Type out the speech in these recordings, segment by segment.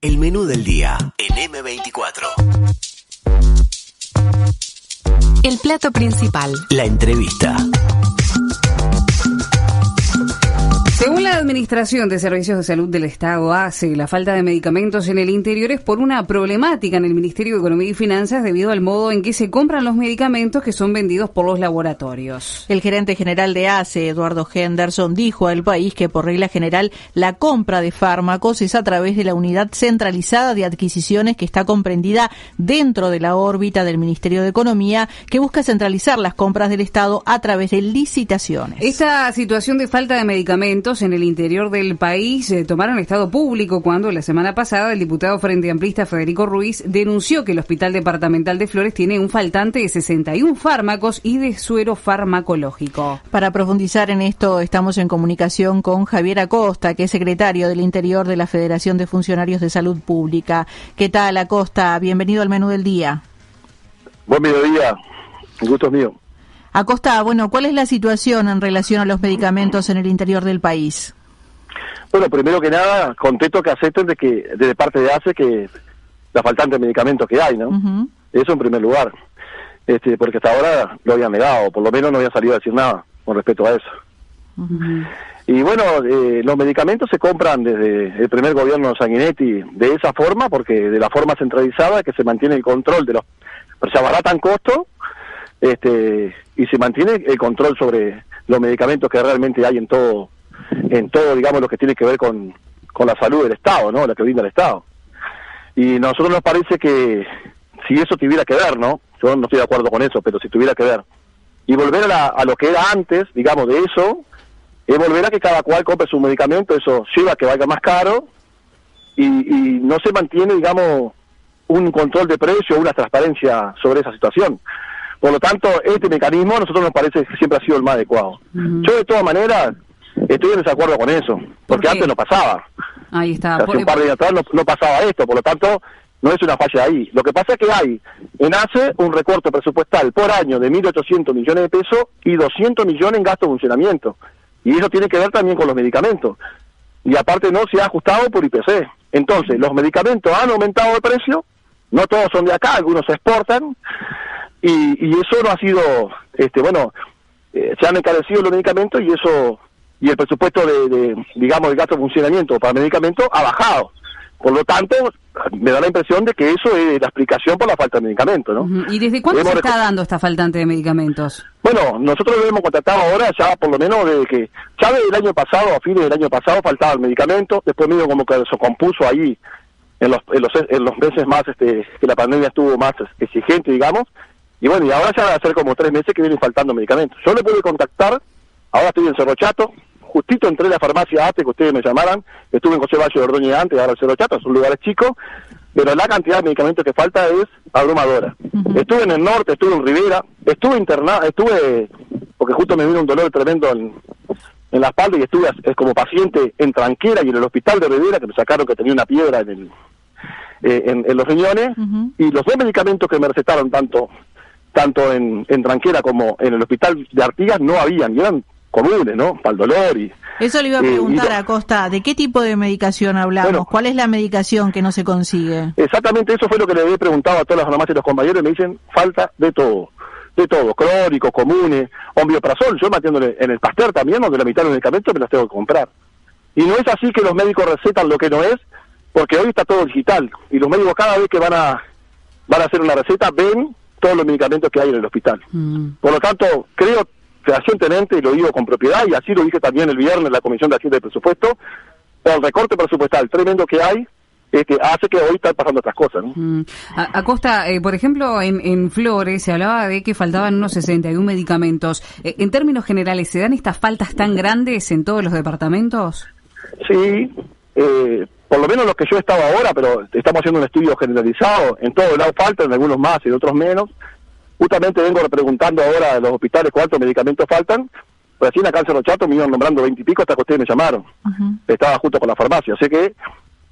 El menú del día en M24. El plato principal. La entrevista. Según la Administración de Servicios de Salud del Estado, ACE, la falta de medicamentos en el interior es por una problemática en el Ministerio de Economía y Finanzas debido al modo en que se compran los medicamentos que son vendidos por los laboratorios. El gerente general de ACE, Eduardo Henderson, dijo al país que por regla general la compra de fármacos es a través de la unidad centralizada de adquisiciones que está comprendida dentro de la órbita del Ministerio de Economía, que busca centralizar las compras del Estado a través de licitaciones. Esta situación de falta de medicamentos en el interior del país tomaron estado público cuando la semana pasada el diputado Frente Amplista Federico Ruiz denunció que el Hospital Departamental de Flores tiene un faltante de 61 fármacos y de suero farmacológico. Para profundizar en esto estamos en comunicación con Javier Acosta, que es secretario del Interior de la Federación de Funcionarios de Salud Pública. ¿Qué tal, Acosta? Bienvenido al menú del día. Buen mediodía, el gusto es mío. Acosta, bueno, ¿cuál es la situación en relación a los medicamentos en el interior del país? Bueno, primero que nada, contento que acepten de parte de ACE que la faltante de medicamentos que hay, ¿no? Uh-huh. Eso en primer lugar, porque hasta ahora lo habían negado, por lo menos no había salido a decir nada con respecto a eso. Uh-huh. Y bueno, los medicamentos se compran desde el primer gobierno de Sanguinetti de esa forma, porque de la forma centralizada que se mantiene el control de los... Pero se abaratan costos, y se mantiene el control sobre los medicamentos que realmente hay en todo, digamos, lo que tiene que ver con la salud del Estado, ¿no? La que brinda el Estado. Y a nosotros nos parece que si eso tuviera que ver, ¿no? Yo no estoy de acuerdo con eso, pero si tuviera que ver. Y volver a lo que era antes, digamos, de eso, es volver a que cada cual compre su medicamento, eso lleva a que valga más caro, y no se mantiene, digamos, un control de precio, una transparencia sobre esa situación. Por lo tanto, este mecanismo a nosotros nos parece que siempre ha sido el más adecuado. Uh-huh. Yo, de todas maneras, estoy en desacuerdo con eso, porque antes no pasaba. Ahí está. Hace un par de años atrás no pasaba esto, por lo tanto, no es una falla ahí. Lo que pasa es que hay en ACE un recorte presupuestal por año de 1.800 millones de pesos y 200 millones en gasto de funcionamiento. Y eso tiene que ver también con los medicamentos. Y aparte no se ha ajustado por IPC. Entonces, los medicamentos han aumentado de precio, no todos son de acá, algunos se exportan, y eso no ha sido, se han encarecido los medicamentos y el presupuesto digamos, el gasto de funcionamiento para medicamentos ha bajado. Por lo tanto, me da la impresión de que eso es la explicación por la falta de medicamentos, ¿no? ¿Y desde cuándo se está dando esta faltante de medicamentos? Bueno, nosotros lo hemos contratado ahora ya por lo menos desde que, ya desde el año pasado, a fines del año pasado, faltaba el medicamento, después medio como que se compuso ahí en los meses más que la pandemia estuvo más exigente, digamos. Y bueno, y ahora ya va a ser como 3 meses que vienen faltando medicamentos. Yo le pude contactar, ahora estoy en Cerro Chato, justito entré a la farmacia antes que ustedes me llamaran, estuve en José Valle de Ordóñez antes, ahora en Cerro Chato, son lugares chicos, pero la cantidad de medicamentos que falta es abrumadora. Uh-huh. Estuve en el norte, estuve en Rivera, estuve internado, porque justo me vino un dolor tremendo en la espalda y estuve como paciente en Tranquera y en el hospital de Rivera, que me sacaron que tenía una piedra en los riñones, uh-huh. Y los 2 medicamentos que me recetaron tanto en Tranquera como en el hospital de Artigas no habían, y eran comunes, ¿no? Para el dolor y... Eso le iba a preguntar a Acosta, ¿de qué tipo de medicación hablamos? Bueno, ¿cuál es la medicación que no se consigue? Exactamente eso fue lo que le había preguntado a todas las farmacias y los compañeros, y me dicen, falta de todo, crónicos, comunes, omeprazol, yo me atiendo en el Pasteur también, donde la mitad de los medicamentos me los tengo que comprar. Y no es así que los médicos recetan lo que no es, porque hoy está todo digital, y los médicos cada vez que van a hacer una receta, ven todos los medicamentos que hay en el hospital. Por lo tanto, creo fehacientemente, y lo digo con propiedad, y así lo dije también el viernes en la Comisión de Hacienda y Presupuesto, el recorte presupuestal tremendo que hay, hace que hoy están pasando otras cosas, ¿no? Acosta, por ejemplo, en Flores se hablaba de que faltaban unos 61 medicamentos. En términos generales, ¿se dan estas faltas tan grandes en todos los departamentos? Sí, por lo menos los que yo estaba ahora, pero estamos haciendo un estudio generalizado, en todos lados faltan, en algunos más y en otros menos. Justamente vengo preguntando ahora a los hospitales cuántos medicamentos faltan, pues así en acá en Cerro Chato me iban nombrando 20 y pico hasta que ustedes me llamaron. Uh-huh. Estaba justo con la farmacia, así que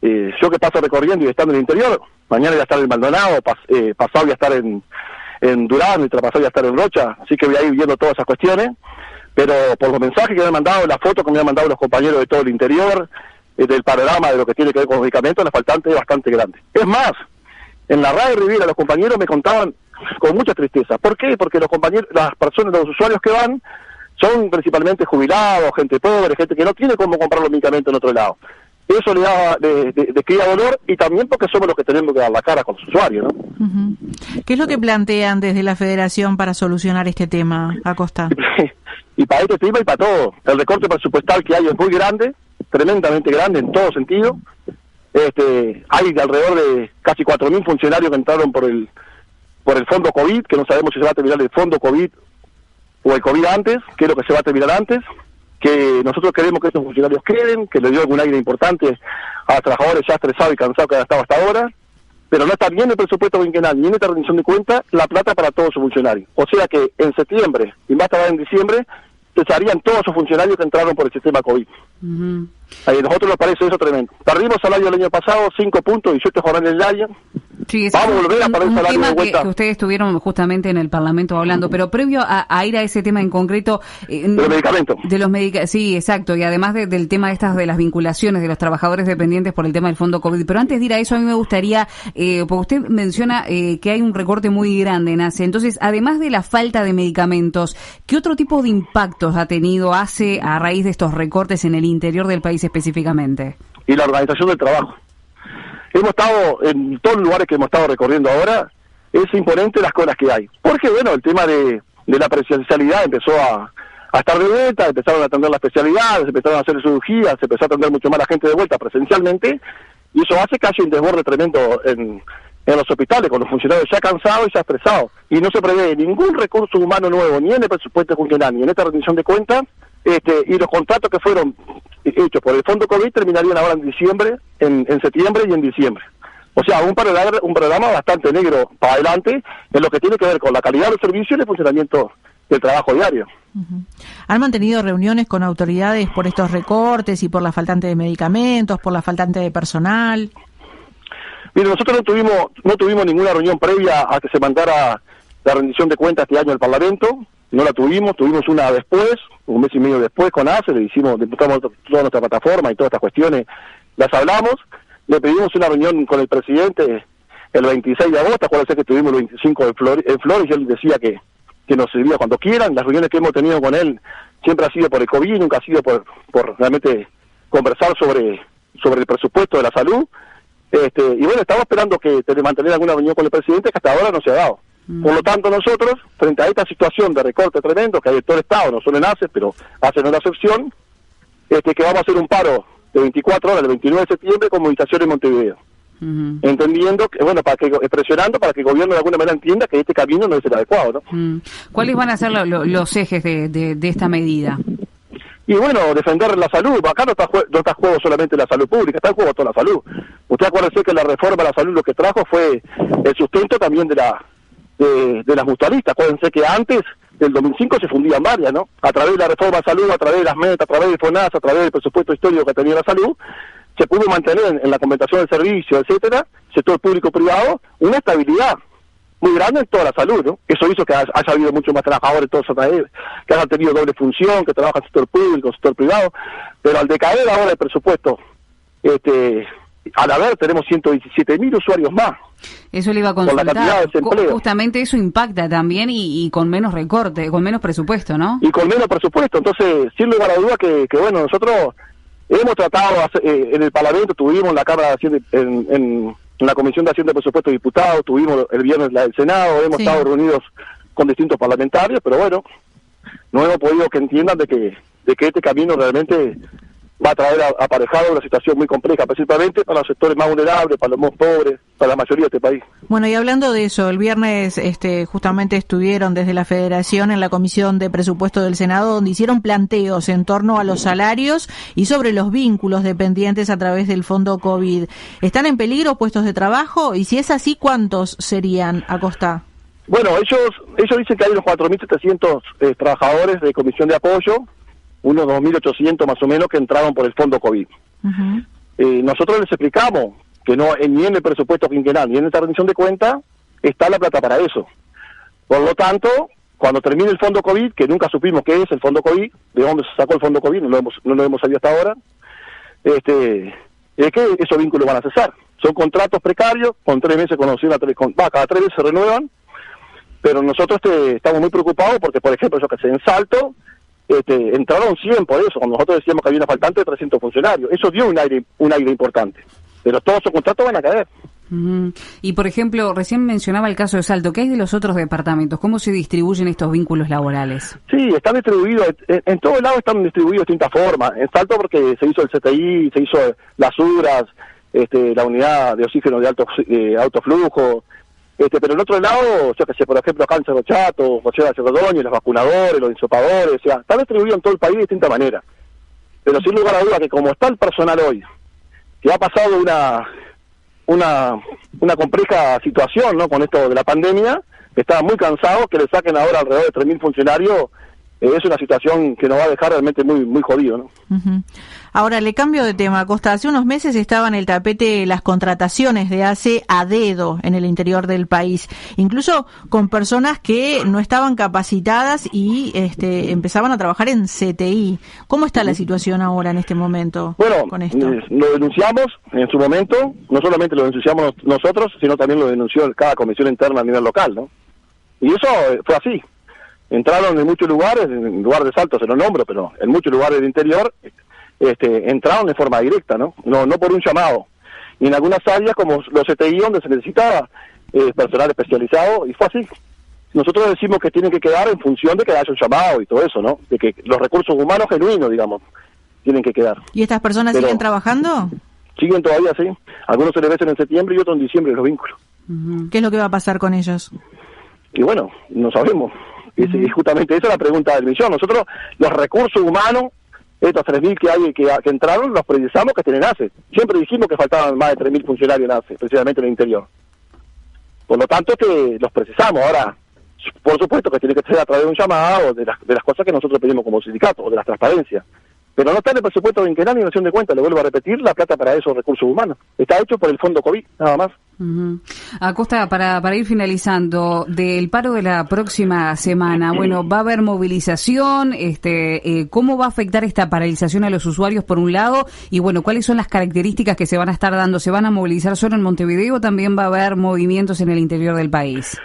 yo que paso recorriendo y estando en el interior, mañana voy a estar en Maldonado, pasado voy a estar en Durán, y traspasado voy a estar en Rocha, así que voy a ir viendo todas esas cuestiones, pero por los mensajes que me han mandado, las fotos que me han mandado los compañeros de todo el interior, del panorama de lo que tiene que ver con los medicamentos, la faltante es bastante grande. Es más, en la radio Riviera los compañeros me contaban con mucha tristeza. ¿Por qué? Porque los compañeros, las personas, los usuarios que van, son principalmente jubilados, gente pobre, gente que no tiene cómo comprar los medicamentos en otro lado. Eso le da, de cría dolor, y también porque somos los que tenemos que dar la cara con los usuarios, ¿no? Uh-huh. ¿Qué es lo que plantean desde la Federación para solucionar este tema, Acosta? Y para este tema y para todo. El recorte presupuestal que hay es muy grande, tremendamente grande en todo sentido. Hay alrededor de casi 4.000 funcionarios que entraron por el fondo COVID, que no sabemos si se va a terminar el fondo COVID o el COVID antes, que es lo que se va a terminar antes, que nosotros queremos que estos funcionarios queden, que le dio algún aire importante a los trabajadores ya estresados y cansados que han estado hasta ahora, pero no está bien el presupuesto quinquenal ni en esta rendición de cuentas la plata para todos sus funcionarios. O sea que en septiembre, y más tarde en diciembre, cesarían todos sus funcionarios que entraron por el sistema COVID. Uh-huh. A nosotros nos parece eso tremendo. Perdimos salario el año pasado, 5 puntos, 18 jornadas en el año. Sí, vamos a volver a perder salario de vuelta. Que ustedes estuvieron justamente en el Parlamento hablando, pero previo a ir a ese tema en concreto... de los medicamentos. Sí, exacto, y además del tema de las vinculaciones de los trabajadores dependientes por el tema del fondo COVID. Pero antes de ir a eso, a mí me gustaría, porque usted menciona que hay un recorte muy grande en ACE. Entonces, además de la falta de medicamentos, ¿qué otro tipo de impactos ha tenido ACE a raíz de estos recortes en el interior del país específicamente? Y la organización del trabajo. Hemos estado en todos los lugares que hemos estado recorriendo ahora, es imponente las colas que hay. Porque, bueno, el tema de la presencialidad empezó a estar de vuelta, empezaron a atender las especialidades, empezaron a hacer cirugías, se empezó a atender mucho más la gente de vuelta presencialmente, y eso hace casi un desborde tremendo en los hospitales, con los funcionarios ya cansados y ya estresados. Y no se prevé ningún recurso humano nuevo, ni en el presupuesto quinquenal, ni en esta rendición de cuentas, y los contratos que fueron hechos por el fondo COVID terminarían ahora en diciembre, en septiembre y en diciembre. O sea, un programa bastante negro para adelante en lo que tiene que ver con la calidad del servicio y el funcionamiento del trabajo diario. Uh-huh. ¿Han mantenido reuniones con autoridades por estos recortes y por la faltante de medicamentos, por la faltante de personal? Mire, nosotros no tuvimos ninguna reunión previa a que se mandara la rendición de cuentas este año al Parlamento. No la tuvimos una después, un mes y medio después con ACE, le diputamos toda nuestra plataforma y todas estas cuestiones, las hablamos, le pedimos una reunión con el presidente el 26 de agosto, acuérdense que estuvimos el 25 en Flores, y él decía que nos servía cuando quieran. Las reuniones que hemos tenido con él siempre ha sido por el COVID, nunca ha sido por realmente conversar sobre el presupuesto de la salud, y bueno, estamos esperando que mantener alguna reunión con el presidente que hasta ahora no se ha dado. Por lo tanto, nosotros, frente a esta situación de recorte tremendo que hay en todo el Estado, no solo en ACE, pero ACE no es la excepción, que vamos a hacer un paro de 24 horas el 29 de septiembre con movilización en Montevideo. Uh-huh. Entendiendo que, bueno, presionando para que el gobierno de alguna manera entienda que este camino no es el adecuado, ¿no? ¿Cuáles van a ser los ejes de esta medida? Y bueno, defender la salud. Acá no está en juego solamente la salud pública, está en juego toda la salud. Usted acuérdese que la reforma de la salud lo que trajo fue el sustento también de las mutualistas. Acuérdense que antes del 2005 se fundían varias, ¿no? A través de la reforma de salud, a través de las metas, a través de FONASA, a través del presupuesto histórico que tenía la salud, se pudo mantener en la complementación del servicio, etcétera, sector público-privado, una estabilidad muy grande en toda la salud, ¿no? Eso hizo que haya habido mucho más trabajadores, todos que hayan tenido doble función, que trabajan en sector público, en sector privado, pero al decaer ahora el presupuesto, al haber tenemos 117.000 usuarios más. Eso le iba a consultar. Con la cantidad de desempleo. Justamente eso impacta también y con menos recorte, con menos presupuesto, ¿no? Y con menos presupuesto. Entonces, sin lugar a duda que bueno, nosotros hemos tratado en el Parlamento, tuvimos en la Cámara de Hacienda, en la Comisión de Hacienda y Presupuesto de Diputados, tuvimos el viernes la del Senado, hemos estado reunidos con distintos parlamentarios, pero bueno, no hemos podido que entiendan de que este camino realmente va a traer aparejado una situación muy compleja, principalmente para los sectores más vulnerables, para los más pobres, para la mayoría de este país. Bueno, y hablando de eso, el viernes justamente estuvieron desde la Federación en la Comisión de Presupuesto del Senado, donde hicieron planteos en torno a los salarios y sobre los vínculos dependientes a través del fondo COVID. ¿Están en peligro puestos de trabajo? Y si es así, ¿cuántos serían, Acosta? Bueno, ellos dicen que hay unos 4.700 trabajadores de comisión de apoyo, unos 2.800 más o menos que entraron por el fondo COVID. Uh-huh. Nosotros les explicamos que no ni en el presupuesto quinquenal ni en esta rendición de cuentas está la plata para eso. Por lo tanto, cuando termine el fondo COVID, que nunca supimos qué es el fondo COVID, de dónde se sacó el fondo COVID, no lo hemos sabido hasta ahora, es que esos vínculos van a cesar. Son contratos precarios, con 3 meses conocidos, cada 3 meses se renuevan, pero nosotros estamos muy preocupados porque, por ejemplo, en Salto, entraron 100 por eso, cuando nosotros decíamos que había una faltante de 300 funcionarios. Eso dio un aire importante, pero todos esos contratos van a caer. Y, por ejemplo, recién mencionaba el caso de Salto. ¿Qué hay de los otros departamentos? ¿Cómo se distribuyen estos vínculos laborales? Sí, están distribuidos, en todos lados están distribuidos de distintas formas. En Salto porque se hizo el CTI, se hizo las URAS, la unidad de oxígeno de alto flujo, pero en otro lado, por ejemplo, acá en Cerro Chato, José de Cerrodóñez, los vacunadores, los insopadores, están distribuidos en todo el país de distinta manera. Pero sin lugar a duda que como está el personal hoy, que ha pasado una compleja situación, ¿no?, con esto de la pandemia, está muy cansado, que le saquen ahora alrededor de 3.000 funcionarios, es una situación que nos va a dejar realmente muy muy jodido, ¿no? Ahora, le cambio de tema, Costa. Hace unos meses estaban en el tapete las contrataciones de ACE a dedo en el interior del país, incluso con personas que no estaban capacitadas y empezaban a trabajar en CTI. ¿Cómo está la situación ahora en este momento? Bueno, con esto? Lo denunciamos en su momento, no solamente lo denunciamos nosotros, sino también lo denunció cada comisión interna a nivel local, ¿no? Y eso fue así. Entraron en muchos lugares, en lugar de Salto se lo nombro, pero en muchos lugares del interior, entraron de forma directa, ¿no? No por un llamado. Y en algunas áreas, como los CTI, donde se necesitaba personal especializado, y fue así. Nosotros decimos que tienen que quedar en función de que haya un llamado y todo eso, ¿no? De que los recursos humanos genuinos, digamos, tienen que quedar. ¿Y estas personas siguen trabajando? Siguen todavía, sí. Algunos se les vencen en septiembre y otros en diciembre los vínculos. ¿Qué es lo que va a pasar con ellos? Y bueno, no sabemos. Y justamente esa es la pregunta del millón. Nosotros, los recursos humanos, estos 3.000 que entraron, los precisamos que tienen ACE. Siempre dijimos que faltaban más de 3.000 funcionarios en ACE, precisamente en el interior. Por lo tanto, los precisamos. Ahora, por supuesto que tiene que ser a través de un llamado, de las cosas que nosotros pedimos como sindicato, o de las transparencias. Pero no está en el presupuesto de Inquenal ni en acción de cuenta, le vuelvo a repetir, la plata para esos recursos humanos. Está hecho por el Fondo COVID, nada más. Acosta, para ir finalizando, del paro de la próxima semana, bueno, ¿va a haber movilización? ¿Cómo va a afectar esta paralización a los usuarios, por un lado? Y bueno, ¿cuáles son las características que se van a estar dando? ¿Se van a movilizar solo en Montevideo o también va a haber movimientos en el interior del país?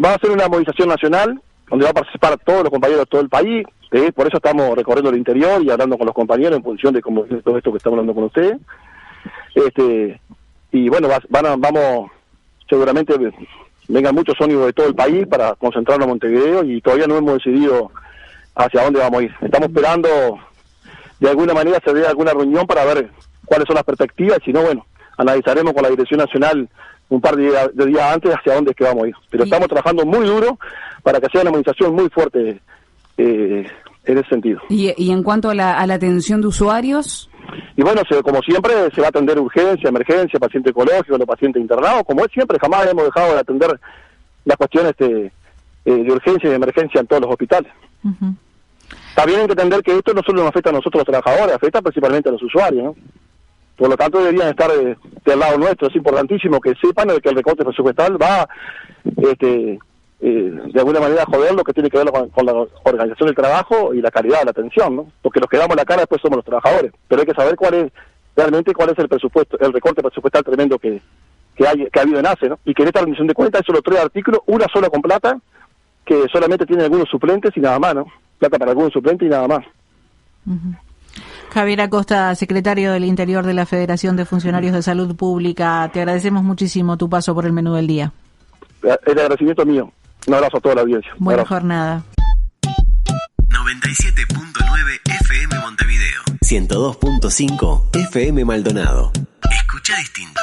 Va a ser una movilización nacional, donde va a participar todos los compañeros de todo el país. Por eso estamos recorriendo el interior y hablando con los compañeros en función de cómo es todo esto que estamos hablando con ustedes. Y bueno, vamos, seguramente vengan muchos ómnibus de todo el país para concentrarnos en Montevideo y todavía no hemos decidido hacia dónde vamos a ir. Estamos esperando, de alguna manera, se dé alguna reunión para ver cuáles son las perspectivas y si no, bueno, analizaremos con la Dirección Nacional un par de días antes hacia dónde es que vamos a ir. Pero estamos trabajando muy duro para que sea una movilización muy fuerte en ese sentido. ¿Y en cuanto a la atención de usuarios? Y bueno, como siempre, se va a atender urgencia, emergencia, paciente ecológico, los pacientes internados, como es siempre, jamás hemos dejado de atender las cuestiones de urgencia y de emergencia en todos los hospitales. También hay que entender que esto no solo nos afecta a nosotros los trabajadores, afecta principalmente a los usuarios, ¿no? Por lo tanto, deberían estar del lado nuestro. Es importantísimo que sepan que el recorte presupuestal va de alguna manera a joder lo que tiene que ver con la organización del trabajo y la calidad de la atención, ¿no? Porque los que damos la cara después somos los trabajadores. Pero hay que saber cuál es el presupuesto, el recorte presupuestal tremendo que ha habido en ACE, ¿no? Y que en esta rendición de cuentas hay solo 3 artículos, una sola con plata, que solamente tiene algunos suplentes y nada más, ¿no? Plata para algunos suplentes y nada más. Javier Acosta, secretario del Interior de la Federación de Funcionarios de Salud Pública, te agradecemos muchísimo tu paso por el menú del día. El agradecimiento mío. Un abrazo a toda la audiencia. Buena jornada. 97.9 FM Montevideo. 102.5 FM Maldonado. Escucha distinto.